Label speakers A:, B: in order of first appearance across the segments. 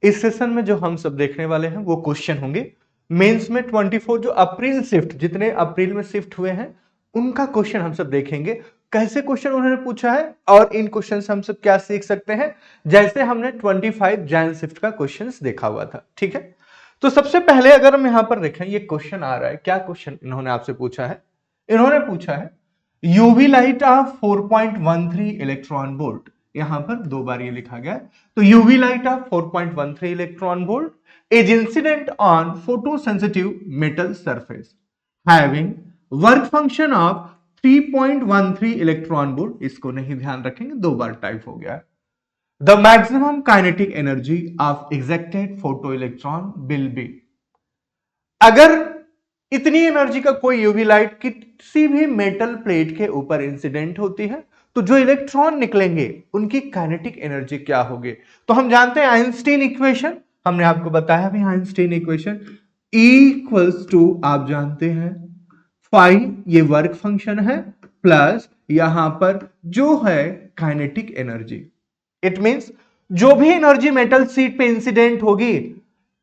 A: इस सेशन में जो हम सब देखने वाले हैं वो क्वेश्चन होंगे मेंस में 24 जो अप्रैल शिफ्ट, जितने अप्रैल में शिफ्ट हुए हैं उनका क्वेश्चन हम सब देखेंगे। कैसे क्वेश्चन उन्होंने पूछा है और इन क्वेश्चन से हम सब क्या सीख सकते हैं, जैसे हमने 25 जैन शिफ्ट का क्वेश्चन देखा हुआ था। ठीक है, तो सबसे पहले अगर हम यहां पर देखें, ये क्वेश्चन आ रहा है, क्या क्वेश्चन इन्होंने आपसे पूछा है? इन्होंने पूछा है UV light of 4.13 electron volt. यहां पर दो बार ये लिखा गया है। तो UV light of 4.13 electron volt is incident on photosensitive metal surface having work function of 3.13 electron volt. इसको नहीं ध्यान रखेंगे, दो बार टाइप हो गया है। The maximum kinetic energy of ejected photo electron will be. अगर इतनी एनर्जी का कोई यूवी लाइट किसी भी मेटल प्लेट के ऊपर इंसिडेंट होती है तो जो इलेक्ट्रॉन निकलेंगे उनकी काइनेटिक एनर्जी क्या होगी? तो हम जानते हैं आइंस्टीन इक्वेशन, हमने आपको बताया भी आइंस्टीन इक्वेशन इक्वल्स टू, आप जानते हैं फाई, ये वर्क फंक्शन है, प्लस यहां पर जो है काइनेटिक एनर्जी। इट मींस जो भी एनर्जी मेटल शीट पे इंसिडेंट होगी,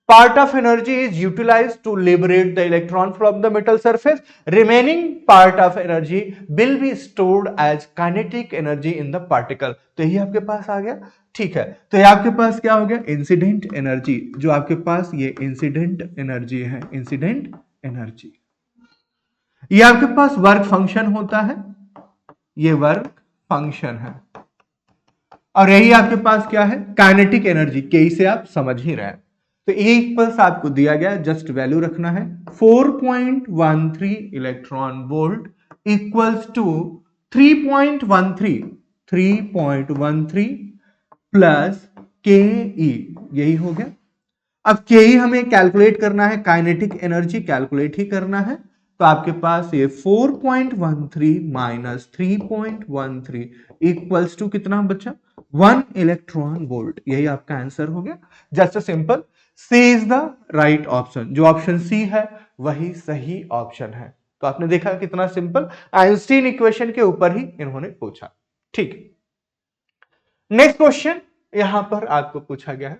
A: part of energy is utilized to liberate the electron from the metal surface. Remaining part of energy will be stored as kinetic energy in the particle. तो यही आपके पास आ गया। ठीक है, तो ये आपके पास क्या हो गया? Incident energy. जो आपके पास ये इंसिडेंट एनर्जी है, इंसिडेंट एनर्जी, ये आपके पास वर्क फंक्शन होता है, ये वर्क फंक्शन है, और यही आपके पास क्या है? Kinetic energy. के से आप समझ ही रहे हैं। तो ए इक्वल्स आपको दिया गया, जस्ट वैल्यू रखना है 4.13 electron volt equals to 3.13 plus K E, यही हो गया। अब के ई हमें कैलकुलेट करना है, काइनेटिक एनर्जी कैलकुलेट ही करना है। तो आपके पास ये 4.13 माइनस 3.13 इक्वल्स टू कितना बचा? 1 इलेक्ट्रॉन वोल्ट। यही आपका आंसर हो गया। Just simple, C is the right option. जो ऑप्शन सी है वही सही ऑप्शन है। तो आपने देखा कितना सिंपल, आइंस्टीन इक्वेशन के ऊपर ही इन्होंने पूछा। ठीक, नेक्स्ट क्वेश्चन यहां पर आपको पूछा गया है,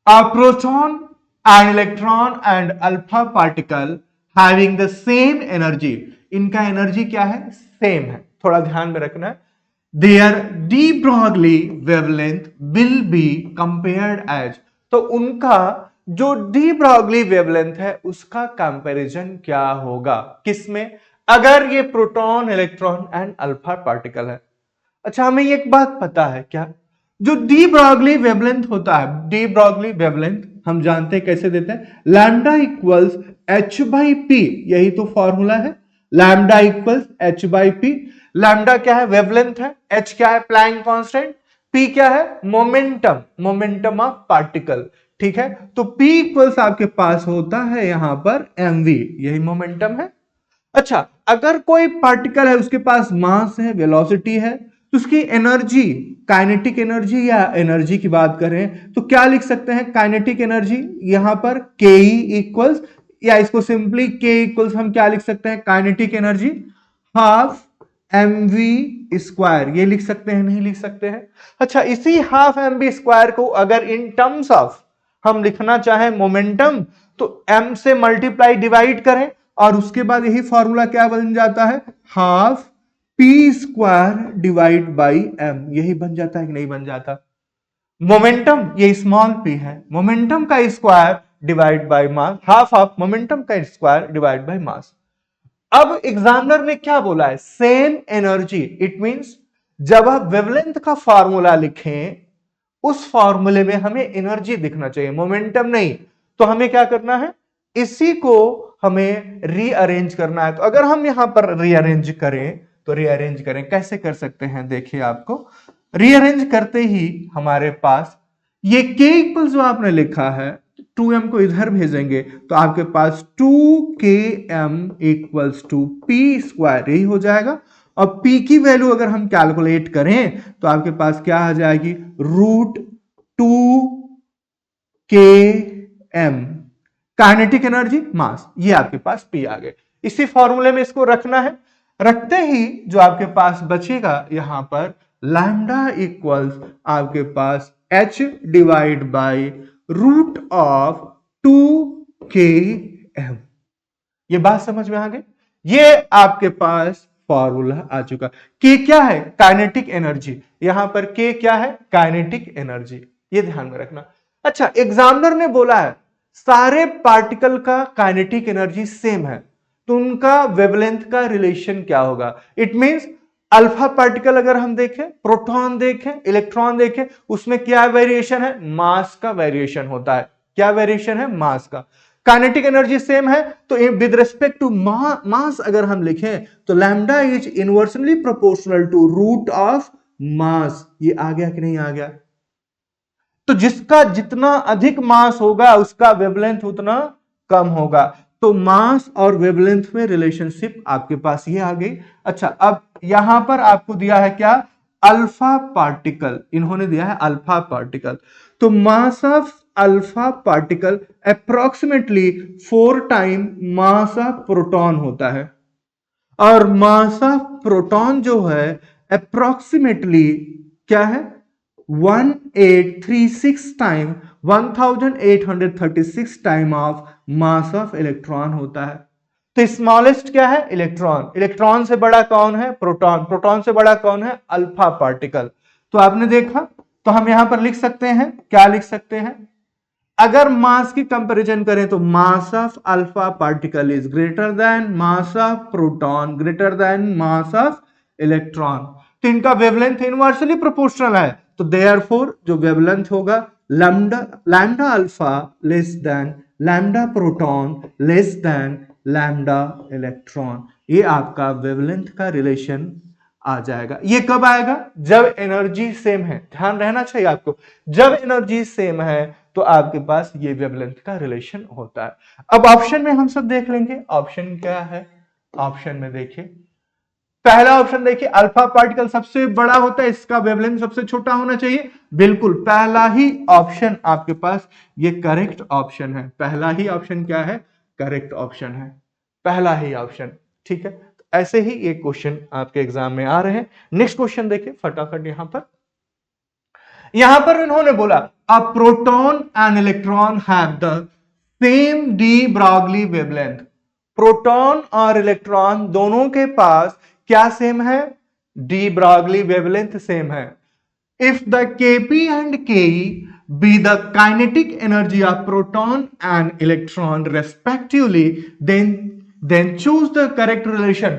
A: a proton and electron and alpha particle having the same energy. इनका एनर्जी क्या है? सेम है। थोड़ा ध्यान में रखना है, their de Broglie wavelength will be compared as. तो उनका जो डी ब्रॉगली वेवलेंथ है उसका कंपैरिजन क्या होगा? किसमें? अगर ये proton, electron and alpha particle है। अच्छा, हमें एक बात पता है क्या? जो डी ब्रॉगली वेवलेंथ होता है, डी ब्रॉगली वेवलेंथ हम जानते हैं कैसे देते हैं, lambda equals H by P. यही तो फॉर्मूला है, lambda equals H by P. Lambda क्या है? वेवलेंथ है। एच क्या है? Planck constant. पी क्या है? Momentum, momentum of particle. ठीक है, तो P इक्वल्स आपके पास होता है यहां पर mv, यही मोमेंटम है। अच्छा, अगर कोई पार्टिकल है, उसके पास मास है, वेलोसिटी है, तो उसकी एनर्जी, काइनेटिक एनर्जी या एनर्जी की बात करें तो क्या लिख सकते हैं? काइनेटिक एनर्जी यहां पर के इक्वल्स, या इसको सिंपली के इक्वल्स हम क्या लिख सकते हैं? Kinetic energy half mv square, ये लिख सकते हैं? नहीं लिख सकते हैं। अच्छा, इसी हाफ mv स्क्वायर को अगर इन टर्म्स ऑफ हम लिखना चाहें मोमेंटम, तो m से मल्टीप्लाई डिवाइड करें और उसके बाद यही फॉर्मूला क्या बन जाता है? Half P square divide by m। यही बन जाता है कि नहीं बन जाता? मोमेंटम ये स्मॉल p है, मोमेंटम का square divide by mass, half of momentum का स्क्वायर डिवाइड बाई मास। अब एग्जामिनर ने क्या बोला है? Same energy. इट मींस जब आप वेवलेंथ का फॉर्मूला लिखें, उस फॉर्मूले में हमें एनर्जी दिखना चाहिए, मोमेंटम नहीं। तो हमें क्या करना है? इसी को हमें रीअरेंज करना है। तो अगर हम यहां पर रीअरेंज करें, तो रीअरेंज करें, कैसे कर सकते हैं? देखिए, आपको रीअरेंज करते ही हमारे पास ये k इक्वल जो आपने लिखा है, 2m को इधर भेजेंगे तो आपके पास 2km equals to P square, यही हो जाएगा। और P की वैल्यू अगर हम कैलकुलेट करें तो आपके पास क्या आ जाएगी? √2km। काइनेटिक एनर्जी, मास, ये आपके पास P आ गए। इसी फॉर्मूले में इसको रखना है। रखते ही जो आपके पास बचेगा यहां पर लैम्डा इक्वल्स आपके पास h divide by root of 2km। ये बात समझ में आ गई? ये आपके पास फॉर्मूला आ चुका। के क्या है? Kinetic energy. यहां पर के क्या है? Kinetic energy. ये ध्यान में रखना। अच्छा, एग्जामिनर ने बोला है सारे पार्टिकल का काइनेटिक एनर्जी सेम है, तो उनका वेवलेंथ का रिलेशन क्या होगा? इट मींस अल्फा पार्टिकल अगर हम देखें, प्रोटॉन देखें, इलेक्ट्रॉन देखें, उसमें क्या वेरिएशन है? मास का वेरिएशन होता है। क्या वेरिएशन है? मास का। काइनेटिक एनर्जी सेम है, तो विद रिस्पेक्ट टू मास अगर हम लिखें तो lambda is inversely proportional to root of mass. ये आ गया कि नहीं आ गया? तो जिसका जितना अधिक मास होगा उसका वेवलेंथ उतना कम होगा। तो मास और वेवलेंथ में रिलेशनशिप आपके पास ये आ गई। अच्छा, अब यहां पर आपको दिया है क्या? Alpha particle. इन्होंने दिया है अल्फा पार्टिकल। तो mass of alpha particle approximately 4 time mass of proton होता है, और मास ऑफ प्रोटॉन जो है अप्रोक्सीमेटली क्या है? 1836 time 1836 time of mass of electron होता है। तो स्मॉलेस्ट क्या है? इलेक्ट्रॉन। इलेक्ट्रॉन से बड़ा कौन है? प्रोटॉन। प्रोटॉन से बड़ा कौन है? Alpha particle. तो आपने देखा, तो हम यहां पर लिख सकते हैं, क्या लिख सकते हैं? अगर मास की कंपैरिजन करें तो mass of alpha particle is greater than mass of proton, greater than mass of electron. तो इनका वेवलेंथ इनवर्सली प्रोपोर्शनल है, तो देयरफॉर जो वेवलेंथ होगा lambda lambda alpha less than lambda proton less than lambda electron. ये आपका wavelength का relation आ जाएगा। ये कब आएगा? जब एनर्जी सेम है। ध्यान रहना चाहिए आपको, जब एनर्जी सेम है तो आपके पास ये वेवलेंथ का रिलेशन होता है। अब ऑप्शन में हम सब देख लेंगे, ऑप्शन क्या है। ऑप्शन में देखिए, पहला ऑप्शन देखिए, अल्फा पार्टिकल सबसे बड़ा होता है, इसका वेवलेंथ सबसे छोटा होना चाहिए। बिल्कुल, पहला ही ऑप्शन आपके पास ये करेक्ट ऑप्शन है। पहला ही ऑप्शन क्या है? करेक्ट ऑप्शन है, पहला ही ऑप्शन। ठीक है, ऐसे ही ये क्वेश्चन आपके एग्जाम में आ रहे हैं। नेक्स्ट क्वेश्चन देखिए फटाफट। यहां पर इन्होंने बोला a proton and electron have the same de Broglie wavelength. Proton और इलेक्ट्रॉन दोनों के पास क्या सेम है? डी ब्रॉगली वेवलेंथ सेम है। If the KP and K be the kinetic energy of proton and electron respectively, then choose the correct relation.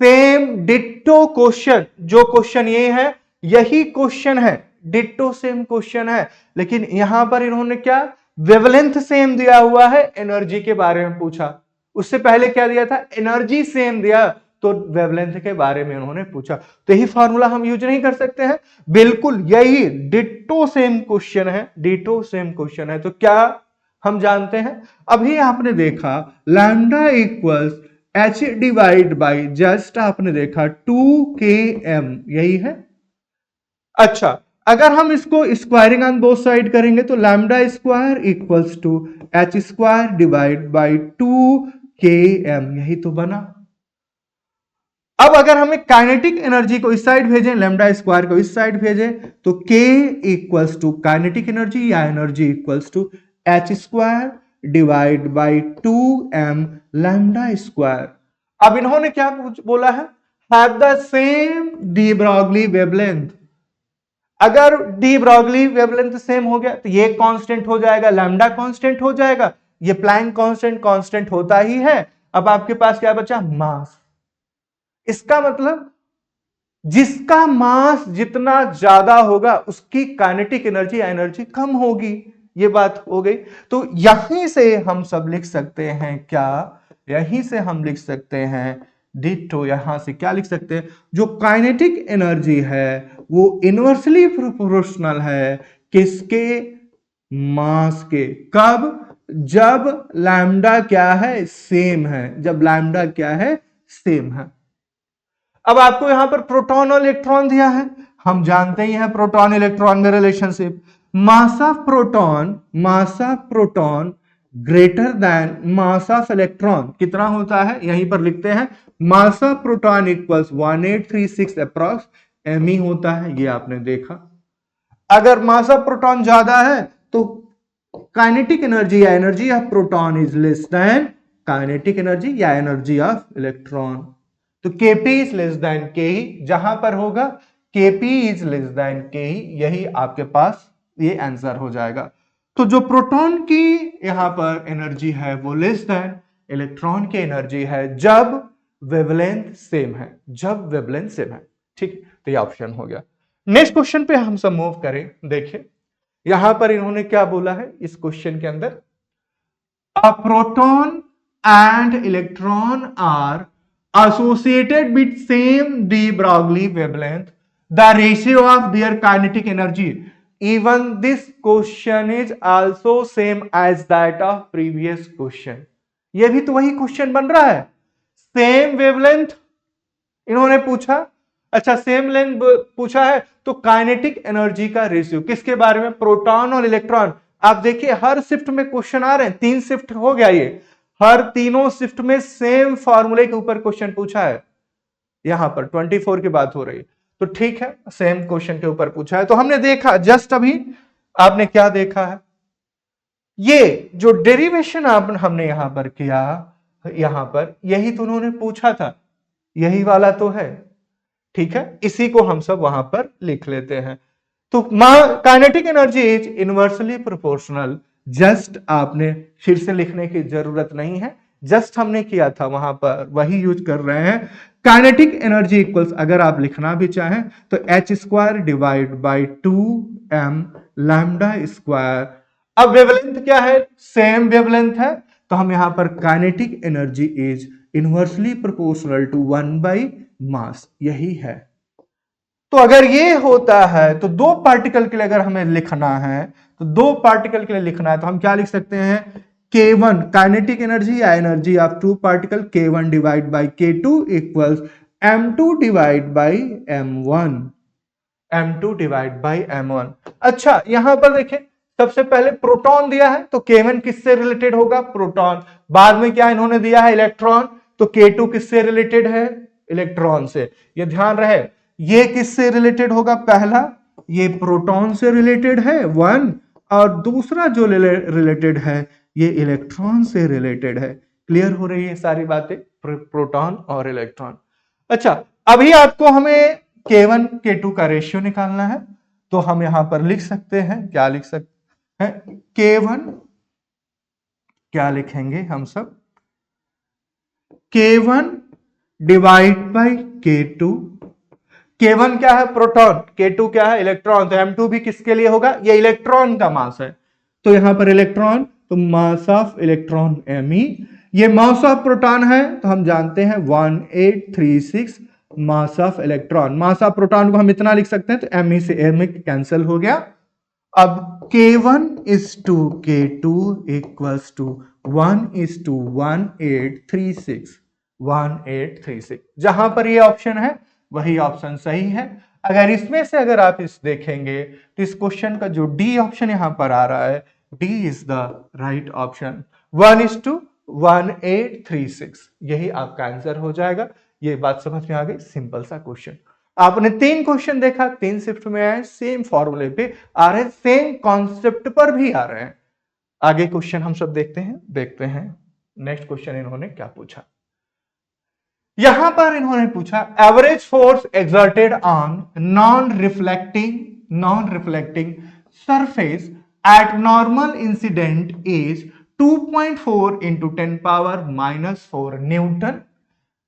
A: Same ditto question, जो question ये है यही क्वेश्चन है, डिट्टो सेम क्वेश्चन है, लेकिन यहां पर इन्होंने क्या? वेवलेंथ सेम दिया हुआ है, एनर्जी के बारे में पूछा। उससे पहले क्या दिया था? एनर्जी सेम दिया, तो वेवलेंथ के बारे में उन्होंने पूछा। तो यही फॉर्मूला हम यूज नहीं कर सकते हैं? बिल्कुल, यही डिट्टो सेम क्वेश्चन है, डिट्टो सेम क्वेश्चन है। तो क्या हम जानते हैं? अभी आपने देखा lambda equals H divide by just आपने देखा 2km, यही है। अच्छा, अगर हम इसको स्क्वायरिंग ऑन बोथ साइड करेंगे तो lambda square equals to H square divide by 2km, यही तो बना। अब अगर हमें काइनेटिक एनर्जी को इस साइड भेजें, लैम्डा स्क्वायर को इस साइड भेजें, तो k equals to kinetic energy या energy equals to H square divide by 2m lambda square. अब इन्होंने क्या बोला है? Have the same de Broglie wavelength. अगर डी ब्रॉगली वेवलेंथ सेम हो गया तो ये कांस्टेंट हो जाएगा, लैम्डा कांस्टेंट हो जाएगा, ये प्लैंक कांस्टेंट कांस्टेंट होता ही है। अब आपके पास क्या बचा? मास। इसका मतलब जिसका मास जितना ज्यादा होगा उसकी काइनेटिक एनर्जी एनर्जी कम होगी। ये बात हो गई। तो यहीं से हम सब लिख सकते हैं क्या? यहीं से हम लिख सकते हैं डिट्टो। यहां से क्या लिख सकते हैं? जो काइनेटिक एनर्जी है वो इनवर्सली प्रोपोर्शनल है किसके? मास के। कब? जब लैम्डा क्या है? सेम है। जब लैम्डा क्या है? सेम है। अब आपको यहां पर प्रोटॉन और इलेक्ट्रॉन दिया है, हम जानते ही हैं प्रोटॉन इलेक्ट्रॉन में relationship. Mass of proton greater than mass of electron कितना होता है? यहीं पर लिखते हैं mass of proton equals 1836 approx M ही होता है। ये आपने देखा। अगर मास ऑफ प्रोटॉन ज्यादा है तो काइनेटिक एनर्जी या energy of proton is less than kinetic energy या एनर्जी ऑफ इलेक्ट्रॉन। तो Kp is less than Ke, जहां पर होगा Kp is less than Ke, यही आपके पास ये आंसर हो जाएगा। तो जो प्रोटॉन की यहां पर एनर्जी है वो लेस देन इलेक्ट्रॉन की एनर्जी है जब वेवलेंथ सेम है, जब वेवलेंथ सेम है। ठीक, तो ये ऑप्शन हो गया। नेक्स्ट क्वेश्चन पे हम सब मूव करें। देखिए यहां पर इन्होंने क्या बोला है इस क्वेश्चन के अंदर, a proton and electron are associated with same de Broglie wavelength, the ratio of their kinetic energy, even this question is also same as that of previous question। ये भी तो वही क्वेश्चन बन रहा है, सेम वेवलेंथ इन्होंने पूछा। अच्छा सेम लेंथ पूछा है तो काइनेटिक एनर्जी का रेशियो किसके बारे में, प्रोटॉन और इलेक्ट्रॉन। आप देखिए हर शिफ्ट में क्वेश्चन आ रहे हैं, 3 शिफ्ट हो गया ये, हर तीनों शिफ्ट में सेम फॉर्मूले के ऊपर क्वेश्चन पूछा है। यहां पर 24 की बात हो रही है, तो ठीक है सेम क्वेश्चन के ऊपर पूछा है। तो हमने देखा जस्ट अभी आपने क्या देखा है, ये जो डेरिवेशन हमने यहां पर किया, यहां पर यही तो उन्होंने पूछा था, यही वाला तो है। ठीक है, इसी को हम सब वहां पर लिख लेते हैं। तो kinetic energy is inversely proportional, just आपने फिर से लिखने की जरूरत नहीं है, जस्ट हमने किया था वहां पर वही यूज कर रहे हैं। काइनेटिक एनर्जी इक्वल्स, अगर आप लिखना भी चाहें तो H square divide by 2m lambda square. अब वेवलेंथ क्या है, सेम वेवलेंथ है, तो हम यहां पर kinetic energy is inversely proportional to 1 by mass, यही है। तो अगर ये होता है तो दो पार्टिकल के लिए अगर हमें लिखना है, तो दो पार्टिकल के लिए लिखना है तो हम क्या लिख सकते हैं, K1 काइनेटिक एनर्जी या energy of two particle K1 divide by K2 equals M2 divide by M1, M2 divide by M1। अच्छा यहां पर देखिए सबसे पहले प्रोटॉन दिया है तो K1 किससे रिलेटेड होगा, प्रोटॉन। बाद में क्या इन्होंने दिया है, इलेक्ट्रॉन, तो K2 किससे रिलेटेड है, इलेक्ट्रॉन से। ये ध्यान रहे, ये किससे रिलेटेड होगा, पहला ये प्रोटॉन से रिलेटेड है 1, और दूसरा जो रिलेटेड है ये इलेक्ट्रॉन से रिलेटेड है। क्लियर हो रही है सारी बातें, प्रोटॉन और इलेक्ट्रॉन। अच्छा अभी आपको हमें K1 K2 का रेशियो निकालना है, तो हम यहां पर लिख सकते हैं, क्या लिख सकते हैं, K1 क्या लिखेंगे हम सब, K1 divide by K2। K1 क्या है, प्रोटॉन, K2 क्या है, इलेक्ट्रॉन, तो M2 भी किसके लिए होगा, ये इलेक्ट्रॉन का मास है, तो यहां पर इलेक्ट्रॉन, तो मास ऑफ इलेक्ट्रॉन Me, ये मास ऑफ प्रोटॉन है तो हम जानते हैं 1836 मास of electron. Mass of proton को हम इतना लिख सकते हैं, तो Me से Me कैंसिल हो गया। अब K1 is to K2 equals to 1 is to 1836 जहां पर ये ऑप्शन है वही ऑप्शन सही है। अगर इसमें से अगर आप इस देखेंगे तो इस क्वेश्चन का जो डी ऑप्शन यहां पर आ रहा है, D is the right option, 1 is to 1836, यही आपका आंसर हो जाएगा। ये बात समझ में आ गई, सिंपल सा क्वेश्चन। आपने 3 क्वेश्चन देखा, 3 शिफ्ट में आए, सेम फॉर्मूले पे आ रहे हैं, सेम कॉन्सेप्ट पर भी आ रहे हैं। आगे क्वेश्चन हम सब देखते हैं नेक्स्ट क्वेश्चन इन्होंने क्या पूछा। यहां पर इन्होंने पूछा average force exerted on non reflecting surface at normal incident is 2.4 into 10 power minus 4 Newton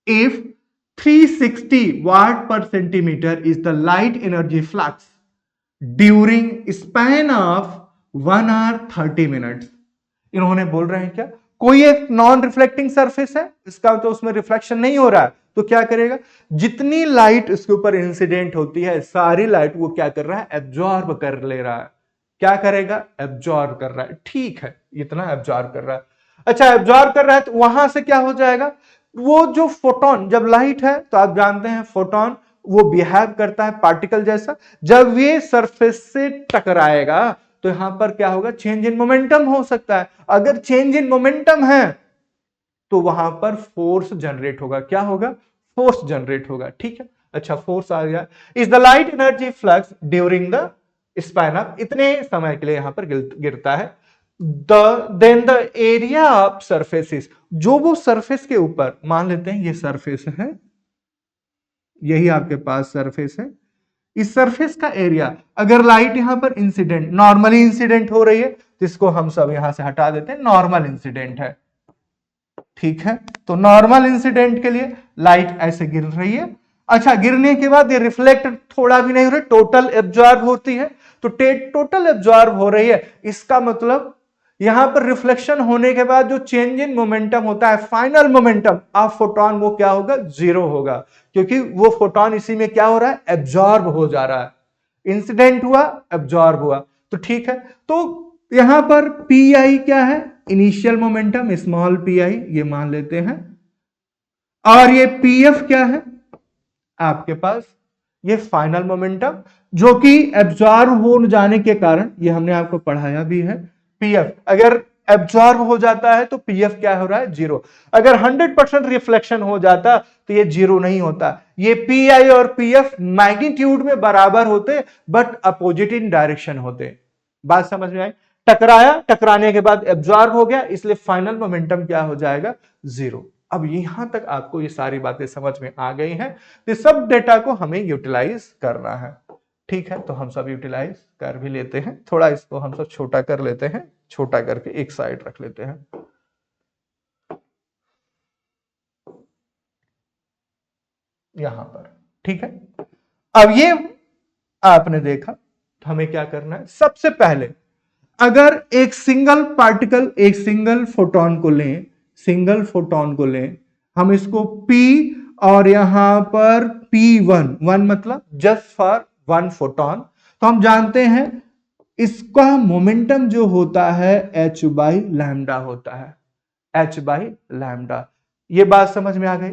A: if 360 watt per centimeter is the light energy flux during span of 1 hour 30 minutes। इन्होंने बोल रहे हैं क्या, कोई एक नॉन रिफ्लेक्टिंग सरफेस है, इसका तो उसमें रिफ्लेक्शन नहीं हो रहा है, तो क्या करेगा, जितनी लाइट इसके ऊपर इंसिडेंट होती है सारी लाइट वो क्या कर रहा है, एब्जॉर्ब कर ले रहा है। क्या करेगा, एब्जॉर्ब कर रहा है, ठीक है इतना एब्जॉर्ब कर रहा है। अच्छा एब्जॉर्ब कर रहा है तो वहां से क्या हो जाएगा, वो जो फोटोन, जब लाइट है तो आप जानते हैं फोटोन वो बिहेव करता है पार्टिकल जैसा, जब ये सरफेस से टकराएगा तो यहां पर क्या होगा, चेंज इन मोमेंटम हो सकता है। अगर चेंज इन मोमेंटम है तो वहां पर फोर्स जनरेट होगा, क्या होगा, फोर्स जनरेट होगा। ठीक है, अच्छा फोर्स आ गया, is the light energy flux during the span of, इतने समय के लिए यहां पर गिरता है। Then the area of surfaces, जो वो सरफेस के ऊपर, मान लेते हैं ये सरफेस है, यही आपके पास सरफेस है, इस सरफेस का एरिया, अगर लाइट यहां पर इंसिडेंट, नॉर्मली इंसिडेंट हो रही है तो इसको हम सब यहां से हटा देते हैं, नॉर्मल इंसिडेंट है, ठीक है। तो नॉर्मल इंसिडेंट के लिए लाइट ऐसे गिर रही है, अच्छा गिरने के बाद ये रिफ्लेक्ट थोड़ा भी नहीं हो रहा, टोटल एब्जॉर्ब होती है, तो टोटल एब्जॉर्ब हो रही है, इसका मतलब यहां पर रिफ्लेक्शन होने के बाद जो चेंज इन मोमेंटम होता है, फाइनल मोमेंटम ऑफ फोटोन, वो क्या होगा, जीरो होगा, क्योंकि वो फोटोन इसी में क्या हो रहा है, एब्जॉर्ब हो जा रहा है, इंसिडेंट हुआ, एब्जॉर्ब हुआ, तो ठीक है। तो यहां पर पी आई क्या है, initial momentum, small P I ये मान लेते हैं, और ये पी एफ क्या है आपके पास, ये फाइनल मोमेंटम, जो कि एब्जॉर्ब हो जाने के कारण, ये हमने आपको पढ़ाया भी है, पीएफ अगर एब्जॉर्ब हो जाता है तो पीएफ क्या हो रहा है, जीरो। अगर 100% रिफ्लेक्शन हो जाता तो ये जीरो नहीं होता, ये पी आई और पीएफ मैग्नीट्यूड में बराबर होते बट अपोजिट इन डायरेक्शन होते। बात समझ में आई, टकराया, टकराने के बाद एब्जॉर्ब हो गया, इसलिए फाइनल मोमेंटम क्या हो जाएगा, जीरो। अब यहां तक आपको ये सारी बातें समझ में आ गई हैं, तो सब डेटा को हमें यूटिलाइज करना है, ठीक है। तो हम सब यूटिलाइज कर भी लेते हैं, थोड़ा इसको हम सब छोटा कर लेते हैं, छोटा करके एक साइड रख लेते हैं। यहां पर ठीक है। अब ये आपने देखा, तो हमें क्या करना है, सबसे पहले अगर एक सिंगल पार्टिकल, एक सिंगल फोटोन को लें, सिंगल फोटोन को लें, हम इसको P और यहां पर P1, वन मतलब जस्ट फॉर वन फोटोन, तो हम जानते हैं इसका मोमेंटम जो होता है h बाई लैम्डा होता है, h बाई लैम्डा। ये बात समझ में आ गई,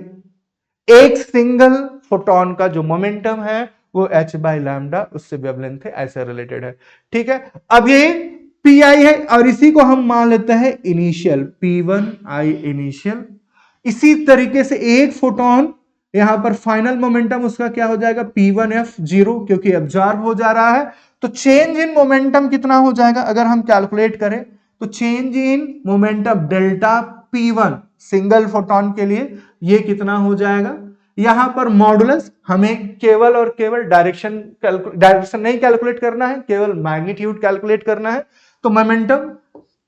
A: एक सिंगल फोटोन का जो मोमेंटम है वो h बाई लैम्डा, उससे वेवलेंथ है, ऐसे रिलेटेड है, ठीक है। अब ये पी आई है और इसी को हम मान लेते हैं इनिशियल, P1 आई इनिशियल। इसी तरीके से एक फोटोन यहां पर फाइनल मोमेंटम उसका क्या हो जाएगा, P1F जीरो, क्योंकि एब्जॉर्ब हो जा रहा है, तो चेंज इन मोमेंटम कितना हो जाएगा, अगर हम कैलकुलेट करें तो change in momentum delta P1 single photon के लिए ये कितना हो जाएगा, यहां पर मॉडुलस, हमें केवल और केवल डायरेक्शन नहीं कैलकुलेट करना है, केवल मैग्नीट्यूड कैलकुलेट करना है, तो मोमेंटम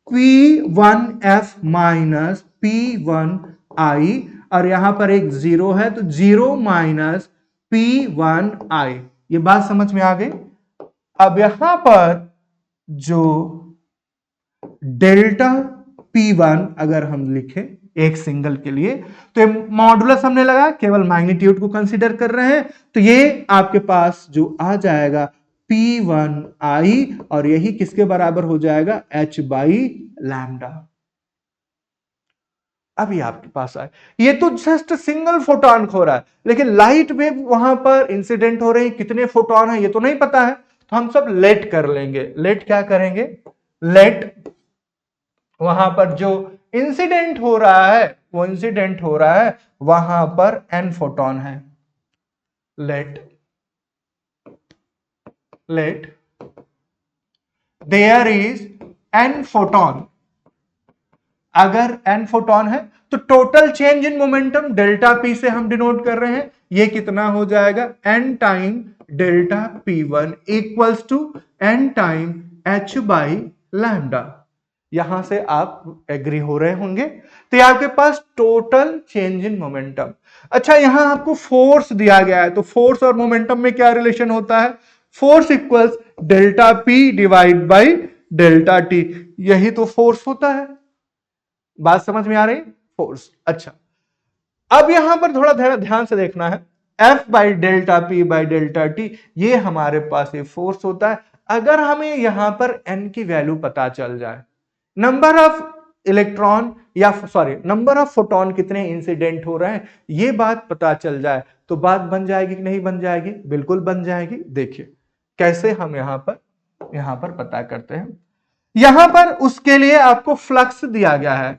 A: P1F माइनस P1I, और यहां पर एक जीरो है तो जीरो माइनस P1I, ये बात समझ में आ गई। अब यहां पर जो डेल्टा P1 अगर हम लिखें एक सिंगल के लिए, तो मॉडुलस हमने लगा, केवल मैग्नीट्यूड को कंसीडर कर रहे हैं, तो ये आपके पास जो आ जाएगा P1I, और यही किसके बराबर हो जाएगा, h बाई लैम्डा। अभी आपके पास आए, ये तो जस्ट सिंगल फोटोन खो रहा है, लेकिन लाइट वेव वहां पर इंसिडेंट हो रही है, कितने फोटोन है ये तो नहीं पता है, तो हम सब लेट कर लेंगे। लेट क्या करेंगे, लेट वहां पर जो इंसिडेंट हो रहा है, वो इंसिडेंट हो रहा है वहां पर n फोटोन है, let there is n photon. अगर n फोटोन है तो total change in momentum delta p से हम डिनोट कर रहे हैं, ये कितना हो जाएगा, n time delta p1 equals to n time h by lambda. यहां से आप एग्री हो रहे होंगे, तो ये आपके पास टोटल चेंज इन मोमेंटम। अच्छा, यहां आपको फोर्स दिया गया है, तो फोर्स और मोमेंटम में क्या रिलेशन होता है, force equals delta P divide by delta T, यही तो फोर्स होता है। बात समझ में आ रही, फोर्स। अच्छा, अब यहां पर थोड़ा ध्यान से देखना है, F by delta P by delta T, ये हमारे पास ये फोर्स होता है। अगर हमें यहां पर n की वैल्यू पता चल जाए, नंबर ऑफ इलेक्ट्रॉन या सॉरी नंबर ऑफ फोटोन कितने इंसिडेंट हो रहे हैं, ये बात पता चल जाए, तो बात बन जाएगी कि नहीं बन जाएगी, बिल्कुल बन जाएगी। देखिए कैसे हम यहां पर पता करते हैं। यहां पर उसके लिए आपको फ्लक्स दिया गया है,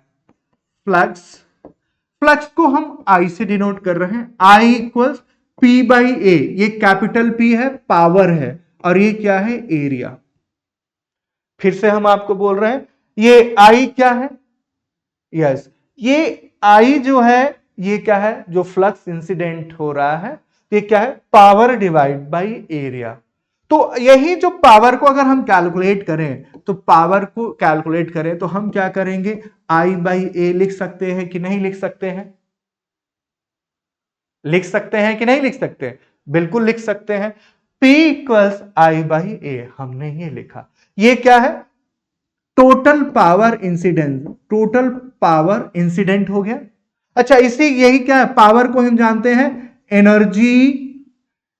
A: फ्लक्स को हम I से डिनोट कर रहे हैं, I इक्वल्स P बाई ए, ये कैपिटल P है, पावर है, और ये क्या है, एरिया। फिर से हम आपको बोल रहे हैं, ये आई क्या है? यस, ये आई जो है ये क्या है? जो फ्लक्स इंसिडेंट हो रहा है ये क्या है? Power divide by area. तो यही जो पावर को अगर हम कैलकुलेट करें तो पावर को कैलकुलेट करें तो हम क्या करेंगे? आई बाई ए लिख सकते हैं कि नहीं लिख सकते हैं? लिख सकते हैं कि नहीं लिख सकते? बिल्कुल लिख सकते हैं। P इक्वल्स आई बाई ए, हमने ये लिखा। ये क्या है? Total power incident, total power incident हो गया। अच्छा, इसी यही क्या है? पावर को हम जानते हैं एनर्जी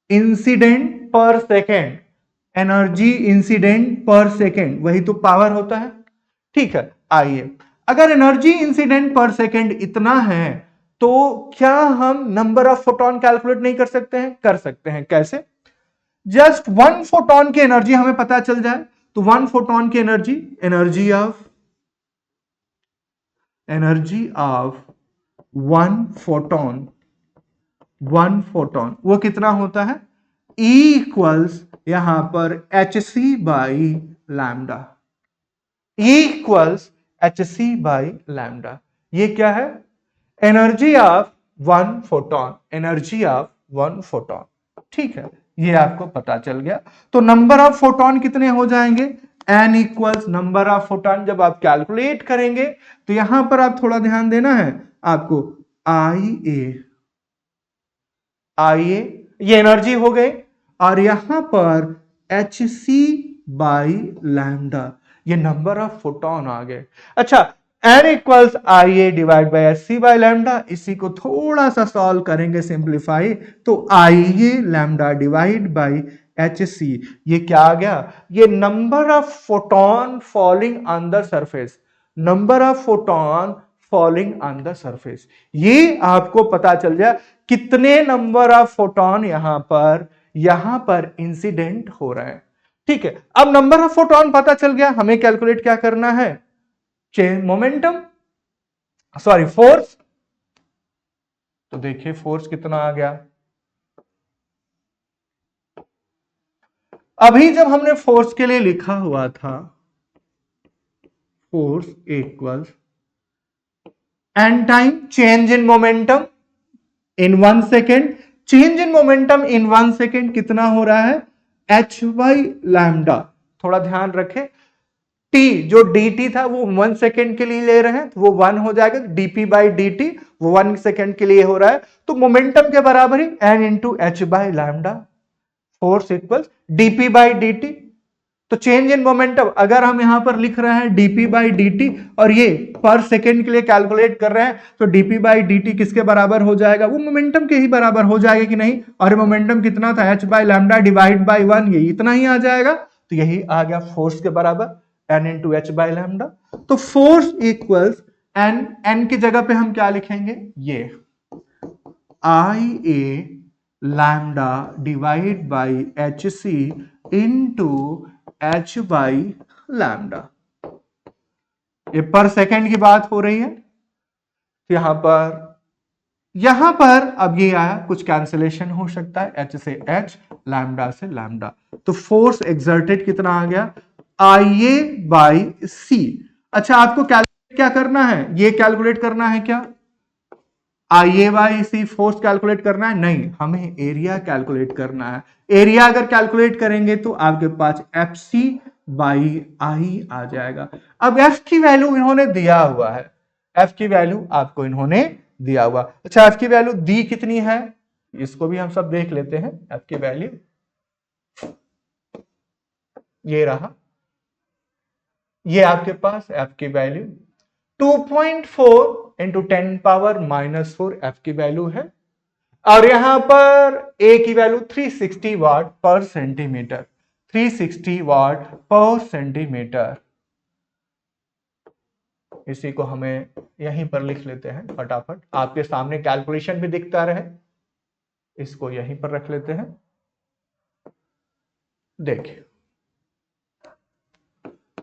A: इंसिडेंट पर सेकेंड, एनर्जी इंसिडेंट पर सेकेंड, वही तो पावर होता है। ठीक है, आइए, अगर एनर्जी इंसिडेंट पर सेकेंड इतना है तो क्या हम नंबर ऑफ फोटोन कैलकुलेट नहीं कर सकते हैं? कर सकते हैं। कैसे? जस्ट वन फोटोन की एनर्जी हमें पता चल जाए तो वन फोटोन की energy, energy of one photon वो कितना होता है? E इक्वल्स यहां पर H C by lambda, E equals H C by lambda. ये क्या है? Energy of one photon, energy of one photon. ठीक है, ये आपको पता चल गया। तो नंबर ऑफ फोटोन कितने हो जाएंगे? n equals number of photon. जब आप कैलकुलेट करेंगे तो यहां पर आप थोड़ा ध्यान देना है आपको, आई ए ये एनर्जी हो गई और यहां पर एच सी बाई लैम्डा ये नंबर ऑफ फोटोन आ गए। अच्छा, n equals I A divide by H C by lambda, इसी को थोड़ा सा सॉल्व करेंगे, सिंप्लीफाई, तो I A lambda divide by H C, ये क्या आ गया? ये number of photon falling on the surface, number of photon falling on the surface. ये आपको पता चल जाए कितने नंबर ऑफ फोटोन यहां पर इंसिडेंट हो रहे हैं। ठीक है, अब नंबर ऑफ फोटोन पता चल गया, हमें कैलकुलेट क्या करना है? Change momentum, sorry force. तो देखिए फोर्स कितना आ गया। अभी जब हमने फोर्स के लिए लिखा हुआ था, force equals N time change in momentum in 1 second, change in momentum in 1 second कितना हो रहा है? H by lambda. थोड़ा ध्यान रखें, टी जो dt था वो 1 सेकेंड के लिए ले रहे हैं तो वो 1 हो जाएगा, dp बाई dt वो 1 सेकेंड के लिए हो रहा है, तो मोमेंटम के बराबर ही n into H by lambda, force equal dp by dt। तो चेंज इन मोमेंटम अगर हम यहां पर लिख रहे हैं dp बाई dt और ये पर सेकेंड के लिए कैलकुलेट कर रहे हैं तो dp बाई dt किसके बराबर हो जाएगा? वो मोमेंटम के ही बराबर हो जाएगा कि नहीं? और मोमेंटम कितना था? h by lambda divide by 1, ये इतना ही आ जाएगा, तो यही आ गया फोर्स के बराबर n into H by lambda. तो फोर्स इक्वल्स n की जगह पे हम क्या लिखेंगे? ये I A lambda divide by H C into H by lambda. ये पर सेकेंड की बात हो रही है। यहां पर अब ये आया, कुछ कैंसिलेशन हो सकता है, एच से एच, लैम्डा से लैम्डा, तो फोर्स एक्सर्टेड कितना आ गया? आई ए बाई सी। अच्छा, आपको कैलकुलेट क्या करना है? ये कैलकुलेट करना है क्या? आई A by C force calculate करना है? नहीं, हमें एरिया कैलकुलेट करना है। एरिया अगर कैलकुलेट करेंगे तो आपके पास एफ सी बाई आई आ जाएगा। अब एफ की वैल्यू इन्होंने दिया हुआ है, एफ की वैल्यू आपको इन्होंने दिया हुआ। अच्छा, एफ की वैल्यू दी कितनी है? इसको भी हम सब देख लेते हैं। एफ की वैल्यू ये रहा, ये आपके पास एफ की value 2.4 into 10 power minus 4 F की वैल्यू है, और यहां पर ए की वैल्यू 360 वाट पर सेंटीमीटर, 360 वाट पर सेंटीमीटर। इसी को हमें यहीं पर लिख लेते हैं फटाफट, आपके सामने कैलकुलेशन भी दिखता रहे, इसको यहीं पर रख लेते हैं। देखिए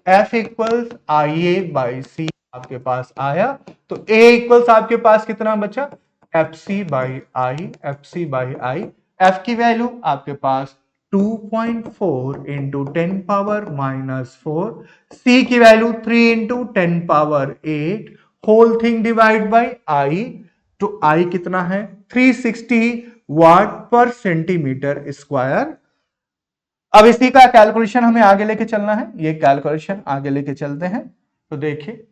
A: F equals I A by C आपके पास आया, तो A इक्वल्स आपके पास कितना बचा? F C by I, F C by I. F की वैल्यू आपके पास 2.4 इंटू 10 पावर -4, C की value 3 into 10 power 8, whole thing divide by I, तो I कितना है 360 वाट पर सेंटीमीटर स्क्वायर। अब इसी का कैलकुलेशन हमें आगे लेके चलना है, ये कैलकुलेशन आगे लेके चलते हैं। तो देखिए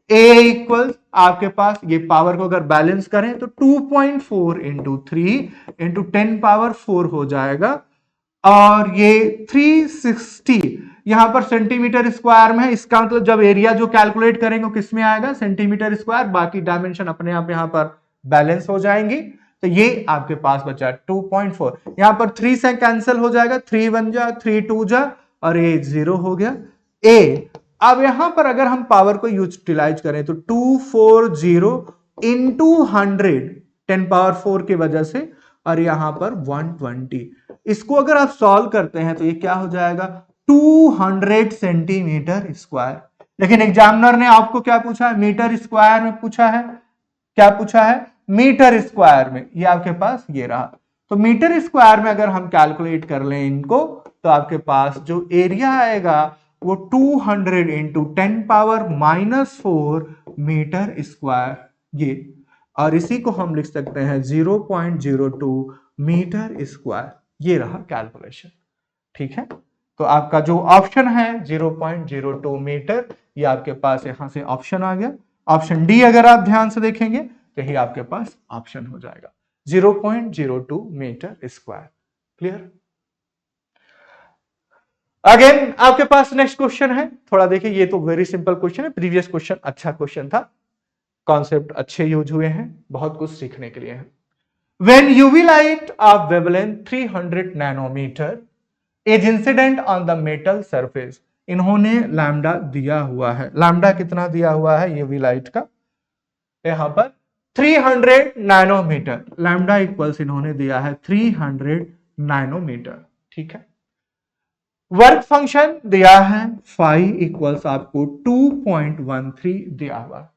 A: A इक्वल आपके पास, ये पावर को अगर बैलेंस करें तो 2.4 इंटू 3 इंटू 10 पावर 4 हो जाएगा, और ये 360 यहां पर सेंटीमीटर स्क्वायर में है। इसका मतलब जब एरिया जो कैलकुलेट करेंगे किस में आएगा, सेंटीमीटर स्क्वायर, बाकी डायमेंशन अपने आप यहां पर बैलेंस हो जाएंगी। तो ये आपके पास बचा 2.4, यहां पर 3 से कैंसिल हो जाएगा, 3 1 जा 3 2 जा, और ये 0 हो गया ए। अब यहां पर अगर हम पावर को यूटिलाइज करें तो 240 इंटू 100 10 पावर 4 की वजह से, और यहां पर 120। इसको अगर आप सॉल्व करते हैं तो ये क्या हो जाएगा 200 सेंटीमीटर स्क्वायर। लेकिन एग्जामिनर ने आपको क्या पूछा है, मीटर स्क्वायर में पूछा है। क्या पूछा है, मीटर स्क्वायर में। ये आपके पास ये रहा, तो मीटर स्क्वायर में अगर हम कैलकुलेट कर लें इनको, तो आपके पास जो एरिया आएगा वो 200 इंटू 10 पावर -4 मीटर स्क्वायर, ये, और इसी को हम लिख सकते हैं 0.02 मीटर स्क्वायर। ये रहा कैलकुलेशन, ठीक है। तो आपका जो ऑप्शन है 0.02 मीटर, ये आपके पास यहां से ऑप्शन आ गया। ऑप्शन डी अगर आप ध्यान से देखेंगे तो यही आपके पास ऑप्शन हो जाएगा 0.02 मीटर स्क्वायर। क्लियर। अगेन आपके पास नेक्स्ट क्वेश्चन है, थोड़ा देखिए, ये तो वेरी सिंपल क्वेश्चन है, प्रीवियस क्वेश्चन अच्छा क्वेश्चन था, कॉन्सेप्ट अच्छे यूज हुए हैं, बहुत कुछ सीखने के लिए है। When UV light of wavelength 300 nanometer is incident on the metal surface, इन्होंने लैम्डा दिया हुआ है, लैम्डा कितना दिया हुआ है यूवी लाइट का, यहां पर 300 नैनोमीटर, लैम्डा इक्वल्स इन्होंने दिया है 300 नैनोमीटर, ठीक है। वर्क फंक्शन दिया है फाई इक्वल्स आपको 2.13 दिया हुआ।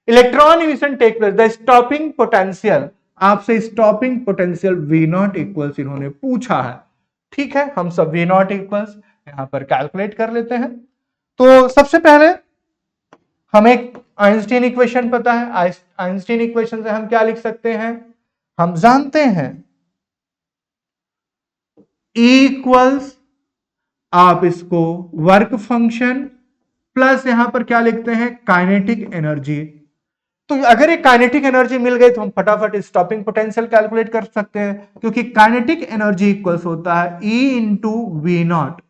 A: Electron emission take place, the stopping potential, आपसे stopping potential V not equals इन्होंने पूछा है, ठीक है। हम सब V नॉट इक्वल्स यहां पर कैलकुलेट कर लेते हैं। तो सबसे पहले हमें आइंस्टीन इक्वेशन पता है, आइंस्टीन इक्वेशन से हम क्या लिख सकते हैं, हम जानते हैं E इक्वल्स, आप इसको वर्क फंक्शन प्लस यहां पर क्या लिखते हैं काइनेटिक एनर्जी। तो अगर एक काइनेटिक एनर्जी मिल गई तो हम फटाफट स्टॉपिंग पोटेंशियल कैलकुलेट कर सकते हैं, क्योंकि काइनेटिक एनर्जी इक्वल्स होता है E into V naught,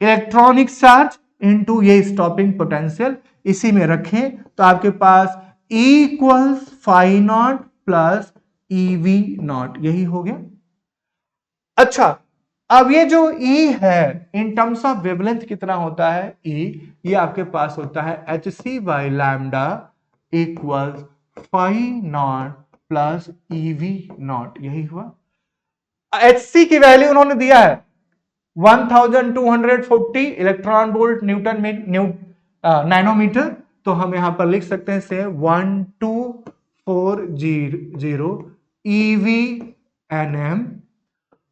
A: electronic charge into ये स्टॉपिंग पोटेंशियल, इसी में रखें तो आपके पास E equals phi naught plus eV naught, यही हो गया। अच्छा, अब ये जो E है इन टर्म्स ऑफ वेवलेंथ कितना होता है E, ये आपके पास होता है hc by lambda equals phi naught plus eV naught, यही हुआ। hc की वैल्यू उन्होंने दिया है 1240 इलेक्ट्रॉन वोल्ट न्यूटन में नैनोमीटर, तो हम यहां पर लिख सकते हैं से 1240 eV nm,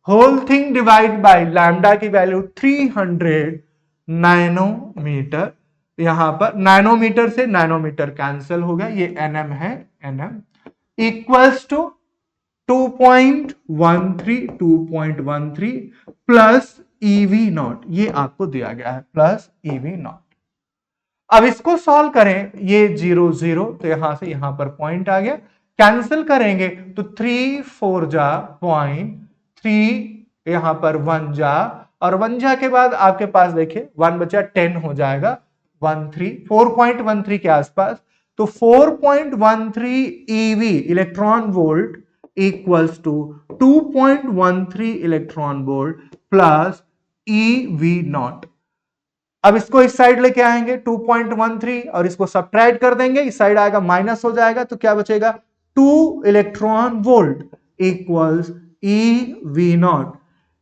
A: whole thing divide by lambda की वैल्यू 300 नैनोमीटर, यहां पर नैनोमीटर से नैनोमीटर कैंसिल हो गया, ये एनएम है, nm equals to 2.13 plus eV naught, ये आपको दिया गया है प्लस ईवी नॉट। अब इसको सॉल्व करें, ये 0 0 तो यहां से यहां पर पॉइंट आ गया, कैंसिल करेंगे तो 3 4 जा पॉइंट 3, यहां पर 1 जा, और 1 जा के बाद आपके पास देखिए 1 बचा 10 हो जाएगा 4.13 के आसपास, तो 4.13 eV electron volt equals to 2.13 electron volt plus eV naught. अब इसको इस साइड लेके आएंगे 2.13 और इसको सब्ट्रैक्ट कर देंगे, इस साइड आएगा माइनस हो जाएगा, तो क्या बचेगा 2 electron volt equals EV not.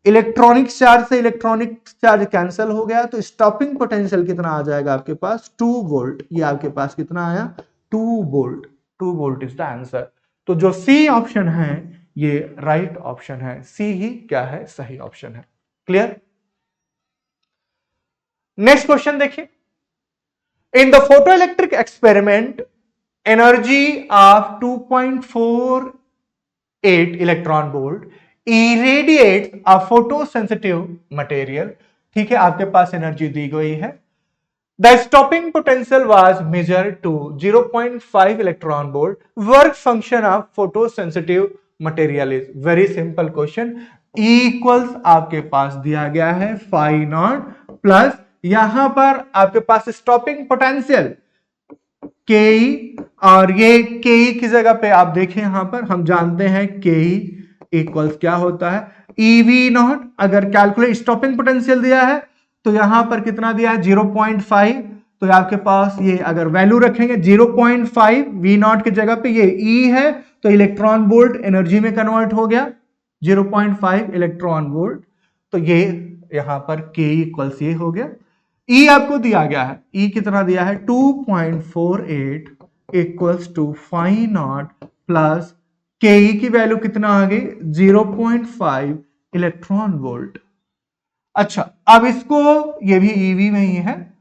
A: Electronic charge से इलेक्ट्रॉनिक चार्ज कैंसिल हो गया, तो स्टॉपिंग पोटेंशियल कितना आ जाएगा आपके पास 2 वोल्ट, ये आपके पास कितना आया 2 volt, 2 volt is the answer. तो जो सी ऑप्शन है ये राइट ऑप्शन है, सी ही क्या है, सही ऑप्शन है। क्लियर? नेक्स्ट क्वेश्चन देखिए, in the photoelectric experiment energy of 2.48 electron volt irradiates a photosensitive material। ठीक है, आपके पास एनर्जी दी गई है। The stopping potential was measured to 0.5 electron volt। Work function of photosensitive material is very simple question। E equals आपके पास दिया गया है phi naught plus यहां पर आपके पास स्टॉपिंग पोटेंशियल के, और ये के की जगह पे आप देखें यहां पर हम जानते हैं के इक्वल्स क्या होता है, ईवी नॉट। अगर कैलकुलेट स्टॉपिंग पोटेंशियल दिया है तो यहां पर कितना दिया है 0.5, तो आपके पास ये अगर वैल्यू रखेंगे 0.5 वी नॉट की जगह पे ये ई है, तो इलेक्ट्रॉन वोल्ट एनर्जी में कन्वर्ट हो गया 0.5 इलेक्ट्रॉन वोल्ट। तो ये यहां पर के इक्वल्स ये हो गया। ई आपको दिया गया है, ई कितना दिया है 2.48 equals to phi naught plus K E की वैल्यू कितना आ गई 0.5 इलेक्ट्रॉन वोल्ट। अच्छा, अब इसको ये भी ईवी में ही है,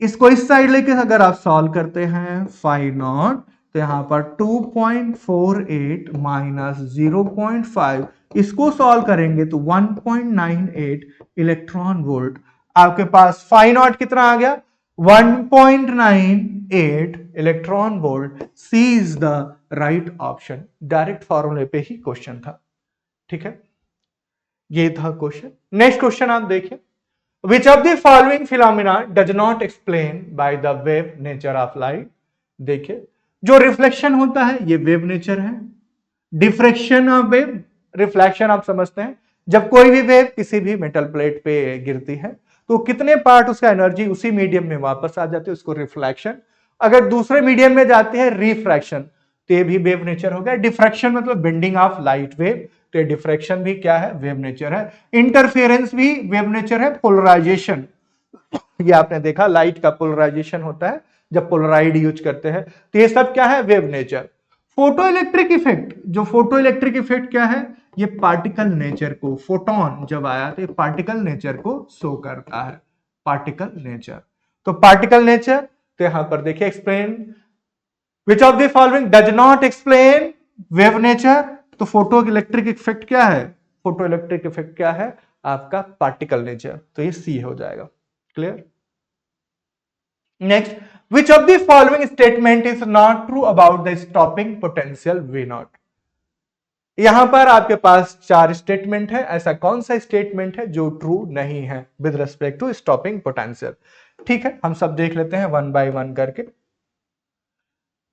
A: इसको इस साइड लेके अगर आप सॉल्व करते हैं फाई नॉट, तो यहां पर 2.48 माइनस 0.5 इसको सॉल्व करेंगे तो 1.98 इलेक्ट्रॉन वोल्ट। आपके पास फाई नॉट कितना आ गया 1.98 electron volt. C is the right option. Direct फॉर्मूले पे ही क्वेश्चन था। ठीक है, ये था क्वेश्चन। नेक्स्ट क्वेश्चन आप देखिए, which of the following phenomena does not explain by the wave nature of light। देखिए, जो रिफ्लेक्शन होता है ये वेव नेचर है। डिफ्रेक्शन ऑफ वेव, रिफ्लेक्शन आप समझते हैं, जब कोई भी वेव किसी भी मेटल प्लेट पे गिरती है तो कितने पार्ट उसका एनर्जी उसी मीडियम में वापस आ जाती है, उसको रिफ्लेक्शन। अगर दूसरे मीडियम में जाती है रिफ्रैक्शन, तो ये भी वेव नेचर हो गया। डिफ्रैक्शन मतलब बेंडिंग ऑफ लाइट वेव, तो ये डिफ्रैक्शन भी क्या है, वेव नेचर है। इंटरफेरेंस भी वेव नेचर है। पोलराइजेशन, ये आपने देखा लाइट का पोलराइजेशन होता है जब पोलराइड यूज करते हैं, तो ये सब क्या है, wave nature. Photo electric effect, जो फोटो इलेक्ट्रिक इफेक्ट क्या है, ये पार्टिकल नेचर को, फोटोन जब आया तो ये पार्टिकल नेचर को शो करता है, पार्टिकल नेचर। तो पार्टिकल नेचर, तो यहां पर देखिए explain which of the following does not explain wave nature. तो फोटो इलेक्ट्रिक इफेक्ट क्या है, फोटो इलेक्ट्रिक इफेक्ट क्या है आपका पार्टिकल नेचर, तो ये सी हो जाएगा। Clear? Next, which of the following statement is not true about the stopping potential V naught. यहां पर आपके पास 4 स्टेटमेंट है, ऐसा कौन सा स्टेटमेंट है जो ट्रू नहीं है with respect to stopping potential. ठीक है, हम सब देख लेते हैं वन बाय वन करके।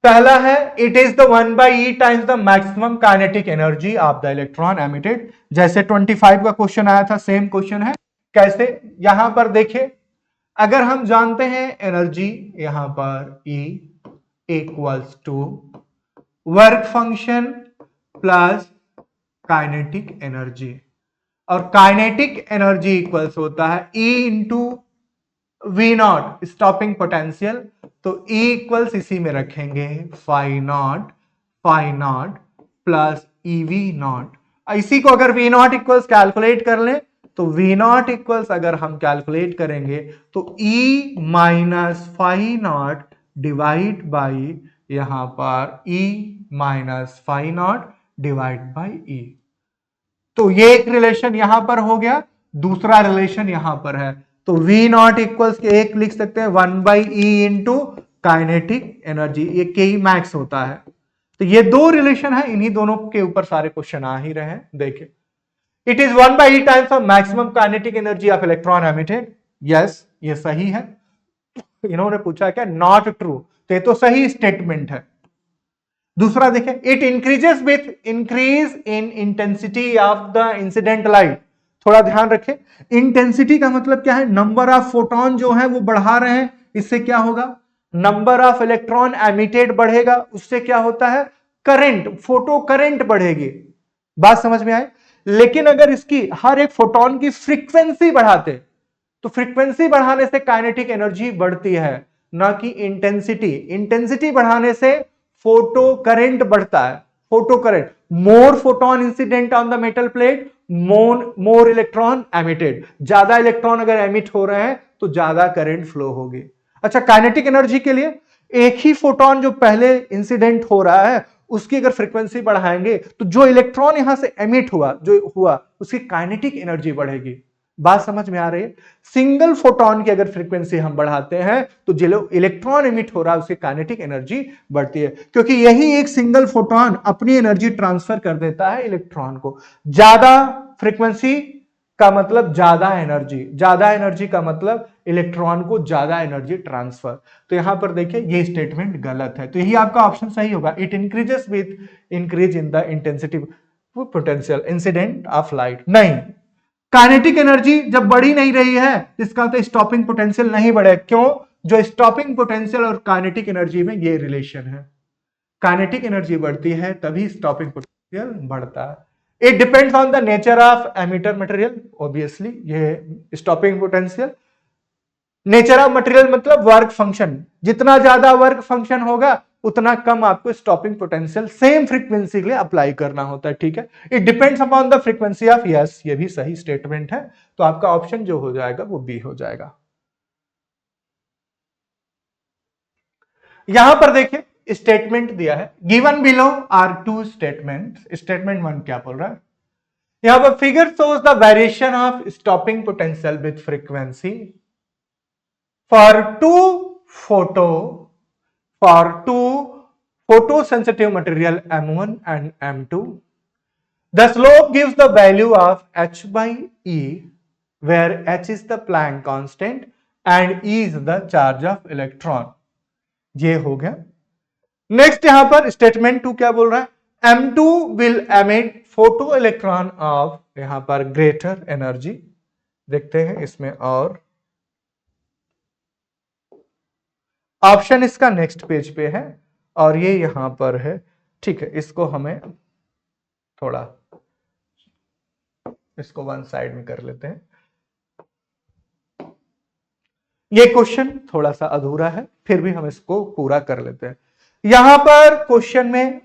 A: पहला है it is the 1/e times the maximum kinetic energy of the electron emitted. जैसे 25 का क्वेश्चन आया था, सेम क्वेश्चन है। कैसे, यहां पर देखिए, अगर हम जानते हैं एनर्जी, यहां पर E equals to work function plus kinetic energy, और काइनेटिक एनर्जी इक्वल्स होता है E into V naught stopping potential. तो E इक्वल्स इसी में रखेंगे phi naught plus eV naught. इसी को अगर वी नॉट इक्वल्स कैलकुलेट कर ले तो वी नॉट इक्वल्स अगर हम कैलकुलेट करेंगे तो E minus phi naught divide by यहां पर E minus phi naught divide by E। तो ये एक रिलेशन यहां पर हो गया, दूसरा रिलेशन यहां पर है। तो V नॉट इक्वल्स के एक लिख सकते हैं 1/e इंटू काइनेटिक एनर्जी, ये के मैक्स होता है। तो ये दो रिलेशन है, इन्हीं दोनों के ऊपर सारे क्वेश्चन आ ही रहे हैं। देखिए, it is 1/e times of maximum kinetic energy of electron emitted. Yes, ये सही है। इन्होंने पूछा क्या, नॉट ट्रू, तो ये तो सही स्टेटमेंट है। दूसरा देखिए, it increases with increase in intensity of the incident light. थोड़ा ध्यान रखें, इंटेंसिटी का मतलब क्या है, नंबर ऑफ फोटोन जो है वो बढ़ा रहे हैं, इससे क्या होगा, नंबर ऑफ इलेक्ट्रॉन एमिटेड बढ़ेगा, उससे क्या होता है, करंट, फोटो करंट बढ़ेगी। बात समझ में आए? लेकिन अगर इसकी हर एक फोटोन की फ्रीक्वेंसी बढ़ाते, तो फ्रीक्वेंसी बढ़ाने से काइनेटिक एनर्जी बढ़ती है, ना कि इंटेंसिटी। इंटेंसिटी बढ़ाने से फोटो करंट बढ़ता है। Photo current, more photon incident on the metal plate, more electron emitted, ज्यादा इलेक्ट्रॉन अगर एमिट हो रहे हैं तो ज्यादा करंट फ्लो होगी। अच्छा, काइनेटिक एनर्जी के लिए एक ही फोटोन जो पहले इंसिडेंट हो रहा है उसकी अगर फ्रीक्वेंसी बढ़ाएंगे तो जो इलेक्ट्रॉन यहां से एमिट हुआ उसकी काइनेटिक एनर्जी बढ़ेगी। बात समझ में आ रही है? सिंगल फोटोन की अगर फ्रीक्वेंसी हम बढ़ाते हैं तो जो इलेक्ट्रॉन एमिट हो रहा है उसकी काइनेटिक एनर्जी बढ़ती है, क्योंकि यही एक सिंगल फोटोन अपनी एनर्जी ट्रांसफर कर देता है इलेक्ट्रॉन को। ज्यादा फ्रीक्वेंसी का मतलब ज्यादा एनर्जी का मतलब इलेक्ट्रॉन को ज्यादा एनर्जी ट्रांसफर। तो यहां पर देखिए ये स्टेटमेंट गलत है, तो यही आपका ऑप्शन सही होगा। It increases with increase in the intensity potential incident of light. नहीं, काइनेटिक एनर्जी जब बढ़ी नहीं रही है इसका तो स्टॉपिंग पोटेंशियल नहीं बढ़े। क्यों? जो स्टॉपिंग पोटेंशियल और काइनेटिक एनर्जी में ये रिलेशन है, काइनेटिक एनर्जी बढ़ती है तभी स्टॉपिंग पोटेंशियल बढ़ता है। It depends on the nature of emitter material, obviously ये stopping potential. Nature of material मतलब वर्क फंक्शन, जितना ज्यादा वर्क फंक्शन होगा उतना कम आपको स्टॉपिंग पोटेंशियल सेम फ्रीक्वेंसी के लिए अप्लाई करना होता है। ठीक है, it depends upon the frequency of, yes ये भी सही स्टेटमेंट है। तो आपका ऑप्शन जो हो जाएगा वो बी हो जाएगा। यहां पर देखिए स्टेटमेंट दिया है, given below are two statement. Statement 1 क्या बोल रहा है? यहां पर figure shows the variation of stopping potential with frequency for two photosensitive material M1 and M2. The slope gives the value of h by E, where h is the Planck constant and E is the charge of electron. ये हो गया। Next यहां पर statement 2 क्या बोल रहा है? M2 will emit photo electron of, यहां पर ग्रेटर एनर्जी देखते हैं इसमें, और ऑप्शन इसका नेक्स्ट पेज पे है और ये यहां पर है। ठीक है, इसको हमें थोड़ा इसको वन साइड में कर लेते हैं। ये क्वेश्चन थोड़ा सा अधूरा है, फिर भी हम इसको पूरा कर लेते हैं। यहां पर क्वेश्चन में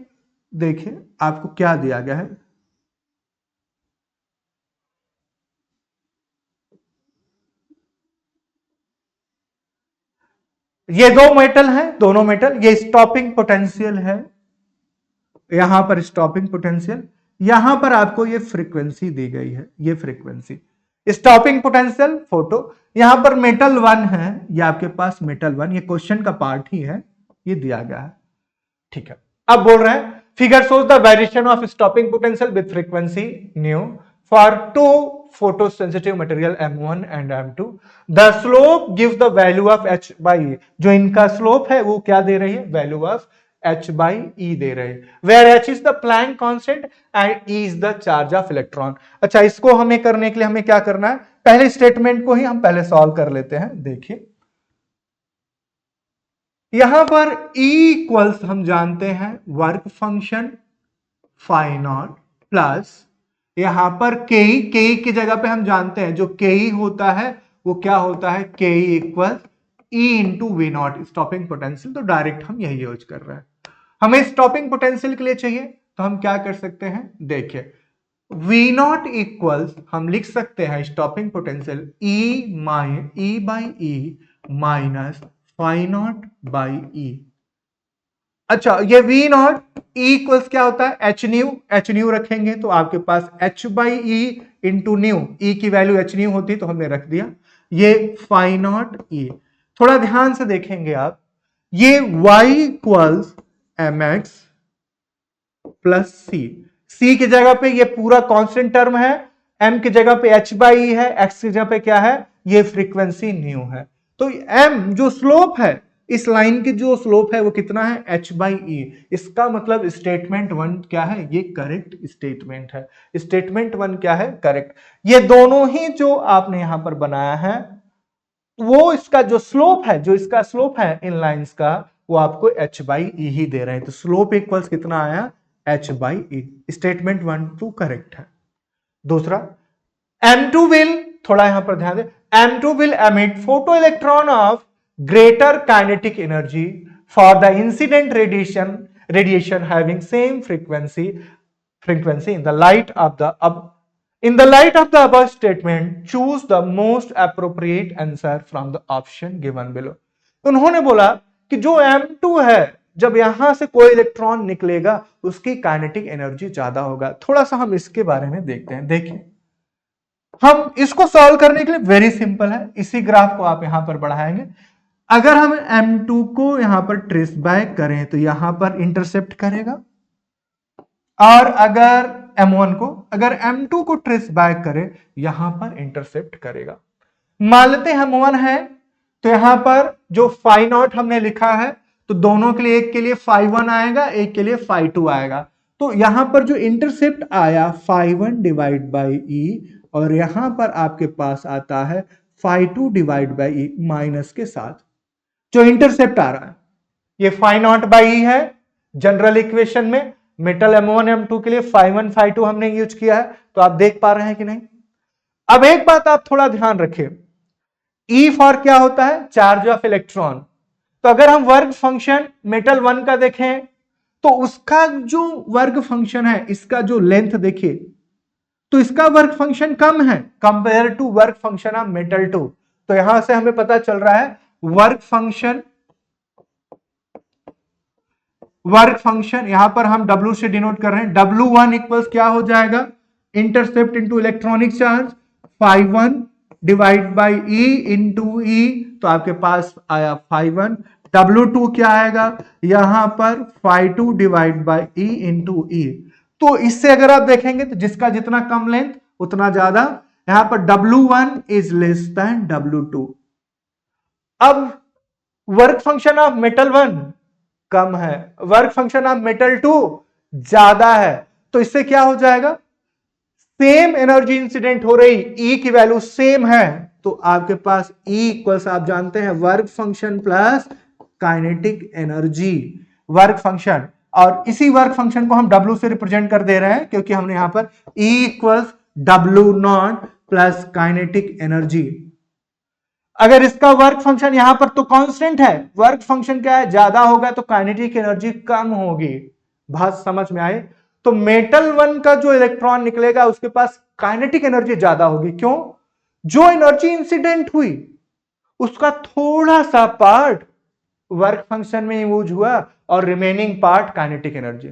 A: देखिए आपको क्या दिया गया है। ये दो मेटल हैं, दोनों मेटल, ये स्टॉपिंग पोटेंशियल है, यहां पर स्टॉपिंग पोटेंशियल, यहां पर आपको ये फ्रीक्वेंसी दी गई है, ये फ्रीक्वेंसी स्टॉपिंग पोटेंशियल फोटो। यहां पर मेटल 1 है, ये आपके पास मेटल 1, ये क्वेश्चन का पार्ट ही है, ये दिया गया है। ठीक है, अब बोल रहे हैं figure shows the variation of stopping potential with frequency nu for two photosensitive material M1 and M2. The slope gives the value of h by E. जो इनका स्लोप है वो क्या दे रही है? Value of h by E दे रहे हैं, where h is the Planck constant and E is the charge of electron. अच्छा, इसको हमें करने के लिए हमें क्या करना है? पहले स्टेटमेंट को ही हम पहले सॉल्व कर लेते हैं। देखिए यहां पर E इक्वल्स हम जानते हैं work function phi naught plus यहां पर के की जगह पे हम जानते हैं जो के होता है वो क्या होता है? K equal e into V naught, stopping potential. तो डायरेक्ट हम यही यूज कर रहे हैं। हमें स्टॉपिंग पोटेंशियल के लिए चाहिए तो हम क्या कर सकते हैं? देखिए वी नॉट इक्वल्स हम लिख सकते हैं stopping potential E by E minus phi not by E. अच्छा, ये वी नॉट ई इक्वल्स क्या होता है? एच न्यू रखेंगे तो आपके पास H by E into nu, E की वैल्यू एच न्यू होती तो हमने रख दिया, ये फाई नॉट ई। थोड़ा ध्यान से देखेंगे आप, ये y equals M X plus C की जगह पे ये पूरा कांस्टेंट टर्म है, m की जगह पे h बाई ई है, x की जगह पे क्या है? ये फ्रीक्वेंसी न्यू है। तो m जो स्लोप है, इस लाइन की जो स्लोप है वो कितना है? h by E. इसका मतलब स्टेटमेंट 1 क्या है? ये करेक्ट स्टेटमेंट है। स्टेटमेंट 1 क्या है? करेक्ट। ये दोनों ही जो आपने यहां पर बनाया है वो इसका जो स्लोप है, जो इसका स्लोप है इन लाइंस का, वो आपको h बाई ई ही दे रहे हैं। तो स्लोप इक्वल्स कितना आया? h by E. Statement 1 2 correct है। दूसरा M2 विल, थोड़ा यहां पर ध्यान दें, M2 will emit photo electron of greater kinetic energy for the incident radiation having same frequency in the light of the above statement, choose the most appropriate answer from the option given below. उन्होंने बोला कि जो M2 है, जब यहां से कोई electron निकलेगा उसकी काइनेटिक एनर्जी ज्यादा होगा। थोड़ा सा हम इसके बारे में देखते हैं। देखिए, हम इसको सॉल्व करने के लिए वेरी सिंपल है, इसी ग्राफ को आप यहां पर बढ़ाएंगे। अगर हम M2 को यहां पर ट्रेस बैक करें तो यहां पर इंटरसेप्ट करेगा, और अगर अगर M2 को ट्रेस बैक करें यहां पर इंटरसेप्ट करेगा। मान लेते हैं M1 है, तो यहां पर जो फाई नॉट हमने लिखा है, तो दोनों के लिए, एक के लिए फाई 1 आएगा, एक के लिए फाई 2 आएगा। तो यहां पर जो इंटरसेप्ट आया फाई 1 डिवाइड बाई ई, और यहां पर आपके पास आता है phi 2 divide by E minus K साथ। जो इंटरसेप्ट आ रहा है ये फाई नॉट बाई ई है। जनरल इक्वेशन में मेटल M1 M2 के लिए फाई 1 फाई 2 हमने यूज किया है, तो आप देख पा रहे हैं कि नहीं। अब एक बात आप थोड़ा ध्यान रखें, E फॉर क्या होता है, चार्ज ऑफ इलेक्ट्रॉन। तो अगर हम वर्क फंक्शन मेटल 1 का देखें तो उसका जो वर्क फंक्शन है, इसका जो लेंथ देखिए, तो इसका वर्क फंक्शन कम है compare to work function of metal 2। तो यहां से हमें पता चल रहा है वर्क फंक्शन यहां पर हम W से डिनोट कर रहे हैं। W1 इक्वल्स क्या हो जाएगा, intercept into electronic charge, phi 1 divide by E into E, तो आपके पास आया फाई 1। W2 क्या आएगा, यहां पर phi 2 divide by E into E. तो इससे अगर आप देखेंगे तो जिसका जितना कम लेंथ उतना ज्यादा, यहां पर W1 is less than W2। अब वर्क फंक्शन ऑफ मेटल 1 कम है, वर्क फंक्शन ऑफ मेटल 2 ज्यादा है, तो इससे क्या हो जाएगा, सेम एनर्जी इंसिडेंट हो रही, E की वैल्यू सेम है, तो आपके पास E इक्वल्स आप जानते हैं work function plus kinetic energy. Work function, और इसी वर्क फंक्शन को हम W से रिप्रेजेंट कर दे रहे हैं, क्योंकि हमने यहां पर E equals W0 plus kinetic energy. अगर इसका वर्क फंक्शन यहां पर तो कांस्टेंट है, वर्क फंक्शन क्या है, ज्यादा होगा तो काइनेटिक एनर्जी कम होगी। बात समझ में आए। तो मेटल 1 का जो इलेक्ट्रॉन निकलेगा उसके पास काइनेटिक एनर्जी ज्यादा होगी। क्यों, जो एनर्जी इंसिडेंट हुई उसका थोड़ा सा पार्ट वर्क फंक्शन में यूज हुआ और रिमेनिंग पार्ट काइनेटिक एनर्जी।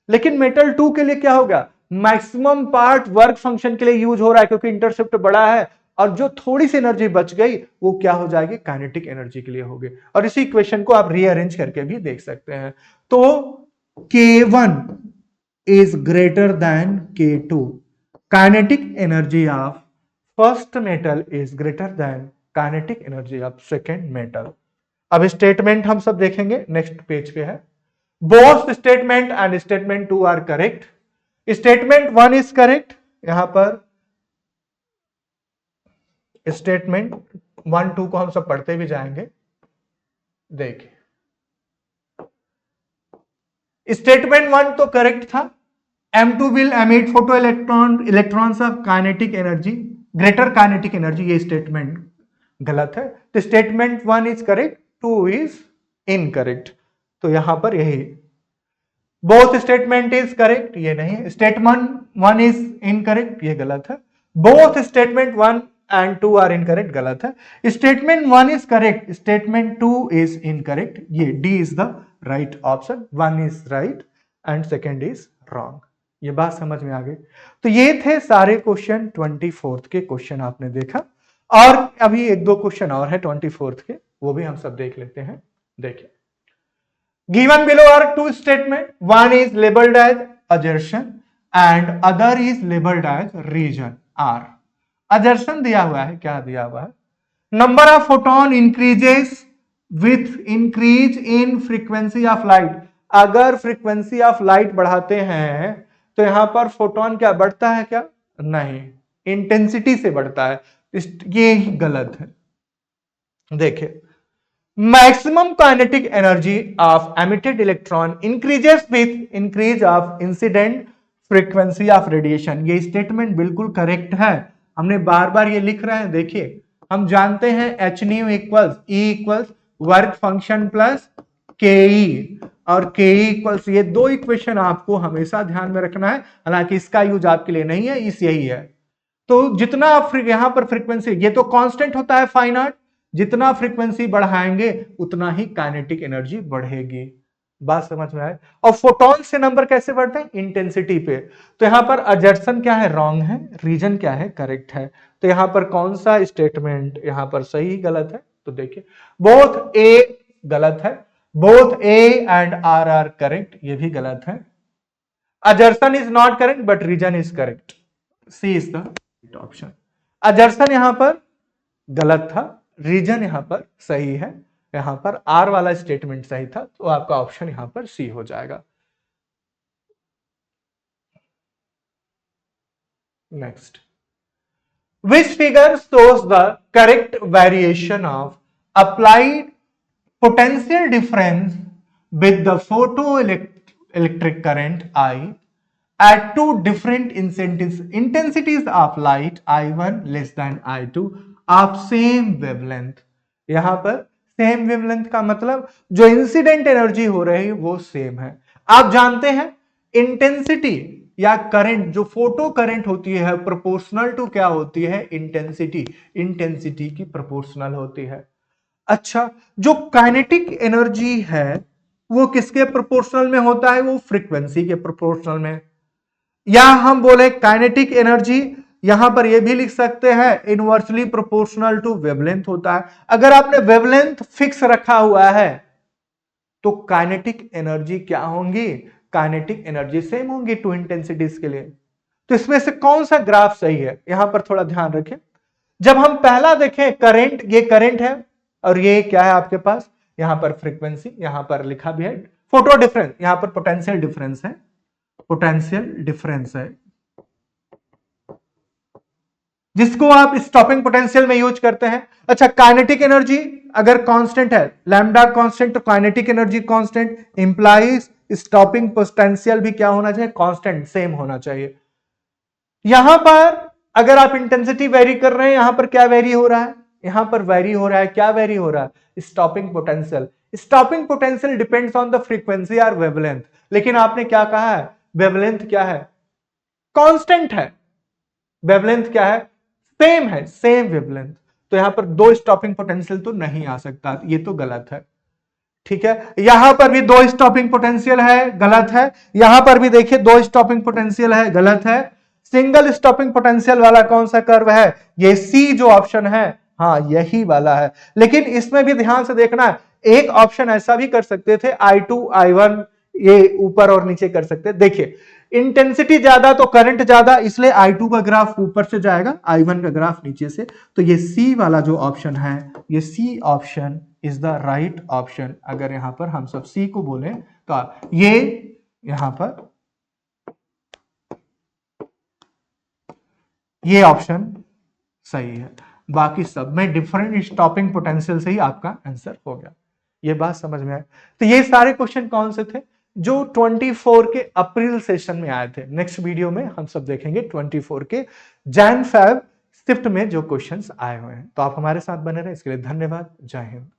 A: लेकिन मेटल 2 के लिए क्या होगा, मैक्सिमम पार्ट वर्क फंक्शन के लिए यूज हो रहा है क्योंकि इंटरसेप्ट बड़ा है, और जो थोड़ी सी एनर्जी बच गई वो क्या हो जाएगी, काइनेटिक एनर्जी के लिए होगी। और इसी इक्वेशन को आप रीअरेंज करके भी देख सकते हैं। तो K1 is greater than K2. Kinetic energy of first metal is greater than kinetic energy of second metal. अब स्टेटमेंट हम सब देखेंगे, नेक्स्ट पेज पे है। Both statement and statement 2 are correct. Statement 1 is correct, यहां पर स्टेटमेंट 1 2 को हम सब पढ़ते भी जाएंगे। देखिए, स्टेटमेंट 1 तो करेक्ट था, M2 will emit electrons of kinetic energy, greater kinetic energy, ये स्टेटमेंट गलत है। तो statement 1 is correct, 2 is incorrect. तो यहां पर यही बोथ स्टेटमेंट इज करेक्ट, ये नहीं है। स्टेटमेंट 1 इज इनकरेक्ट, ये गलत है। Both statement 1 and 2 are incorrect, गलत है। Statement 1 is correct, statement 2 is incorrect, ये D is the right option. 1 is right and second is wrong. ये बात समझ में आ गई। तो ये थे सारे क्वेश्चन 24th के क्वेश्चन आपने देखा, और अभी एक दो क्वेश्चन और है 24th के, वो भी हम सब देख लेते हैं। देखिए, given below are two statement, one is labelled as assertion and other is labelled as reason R. Assertion दिया हुआ है, क्या दिया हुआ है, number of photon increases with increase in frequency of light. अगर फ्रीक्वेंसी ऑफ लाइट बढ़ाते हैं तो यहां पर फोटोन क्या बढ़ता है, क्या नहीं, इंटेंसिटी से बढ़ता है, ये गलत है। देखिए, maximum kinetic energy of emitted electron increases with increase of incident frequency of radiation. ये स्टेटमेंट बिल्कुल करेक्ट है, हमने बार बार ये लिख रहे हैं। देखिए, हम जानते हैं H new equals E equals work function plus KE, और के इक्वल्स, ये दो इक्वेशन आपको हमेशा ध्यान में रखना है, हालांकि इसका यूज आपके लिए नहीं है, इस यही है। तो जितना आप यहां पर फ्रीक्वेंसी, ये तो कांस्टेंट होता है फाइनाइट, जितना फ्रीक्वेंसी बढ़ाएंगे उतना ही काइनेटिक एनर्जी बढ़ेगी। बात समझ में आए? और फोटॉन से नंबर कैसे बढ़ते हैं? इंटेंसिटी पे। तो यहां पर अजर्सन क्या है? रॉन्ग है। रीजन क्या है? करेक्ट है। तो यहां पर कौन सा स्टेटमेंट यहां पर सही गलत है? तो देखिए, बोथ ए गलत है, both A and R correct, ये भी गलत है। Assertion is not correct but reason is correct, C is the option. Assertion यहां पर गलत था, रीजन यहां पर सही है, यहां पर आर वाला स्टेटमेंट सही था, तो आपका ऑप्शन यहां पर सी हो जाएगा। Next, which figure shows the correct variation of applied potential difference with the photoelectric current I at two different intensities of light I1 less than I2 of same wavelength। यहां पर सेम वेवलेंथ का मतलब जो incident energy हो रही है वो same है। आप जानते हैं इंटेंसिटी या करंट, जो फोटो करंट होती है प्रोपोर्शनल टू क्या होती है? इंटेंसिटी। इंटेंसिटी की प्रोपोर्शनल होती है। अच्छा, जो काइनेटिक एनर्जी है वो किसके प्रोपोर्शनल में होता है? वो फ्रीक्वेंसी के प्रोपोर्शनल में। या हम बोले काइनेटिक एनर्जी, यहां पर ये भी लिख सकते हैं इनवर्सली प्रोपोर्शनल टू वेवलेंथ होता है। अगर आपने वेवलेंथ फिक्स रखा हुआ है तो काइनेटिक एनर्जी क्या होंगी? काइनेटिक एनर्जी सेम होंगी टू इंटेंसिटीज के लिए। तो इसमें से कौन सा ग्राफ सही है? यहां पर थोड़ा ध्यान रखें। जब हम पहला देखें करंट, ये करंट है और ये क्या है आपके पास? यहां पर फ्रीक्वेंसी, यहां पर लिखा भी है फोटो डिफरेंस, यहां पर पोटेंशियल डिफरेंस है, पोटेंशियल डिफरेंस है जिसको आप स्टॉपिंग पोटेंशियल में यूज करते हैं। अच्छा, काइनेटिक एनर्जी अगर कांस्टेंट है, लैम्डा कांस्टेंट, तो kinetic energy constant implies stopping potential भी क्या होना चाहिए? कांस्टेंट, सेम होना चाहिए। यहां पर अगर आप इंटेंसिटी वेरी कर रहे हैं, यहां पर क्या वेरी हो रहा है? यहां पर वेरी हो रहा है, क्या वेरी हो रहा है? Stopping potential. Stopping potential depends on the frequency और वेवलेंथ, लेकिन आपने क्या कहा है? वेवलेंथ क्या है? कांस्टेंट है। वेवलेंथ क्या है? सेम है, सेम वेवलेंथ। तो यहां पर दो स्टॉपिंग पोटेंशियल तो नहीं आ सकता, ये तो गलत है। ठीक है, यहां पर भी दो स्टॉपिंग पोटेंशियल है, गलत है। यहां पर भी देखिए दो स्टॉपिंग पोटेंशियल है, गलत है। सिंगल स्टॉपिंग पोटेंशियल वाला कौन सा कर्व है? ये सी जो ऑप्शन है, हाँ यही वाला है। लेकिन इसमें भी ध्यान से देखना है, एक ऑप्शन ऐसा भी कर सकते थे I2 I1, ये ऊपर और नीचे कर सकते। देखिए इंटेंसिटी ज्यादा तो करंट ज्यादा, इसलिए I2 का ग्राफ ऊपर से जाएगा, I1 का ग्राफ नीचे से। तो ये सी वाला जो ऑप्शन है, ये C option is the right option. अगर यहां पर हम सब सी को बोले तो ये यहां पर ये ऑप्शन सही है। बाकी सब में डिफरेंट स्टॉपिंग पोटेंशियल से ही आपका आंसर हो गया। ये बात समझ में आए? तो ये सारे क्वेश्चन कौन से थे? जो 24 के अप्रैल सेशन में आए थे। नेक्स्ट वीडियो में हम सब देखेंगे 24 के जैन फेब शिफ्ट में जो क्वेश्चंस आए हुए हैं। तो आप हमारे साथ बने रहे, इसके लिए धन्यवाद। जय हिंद।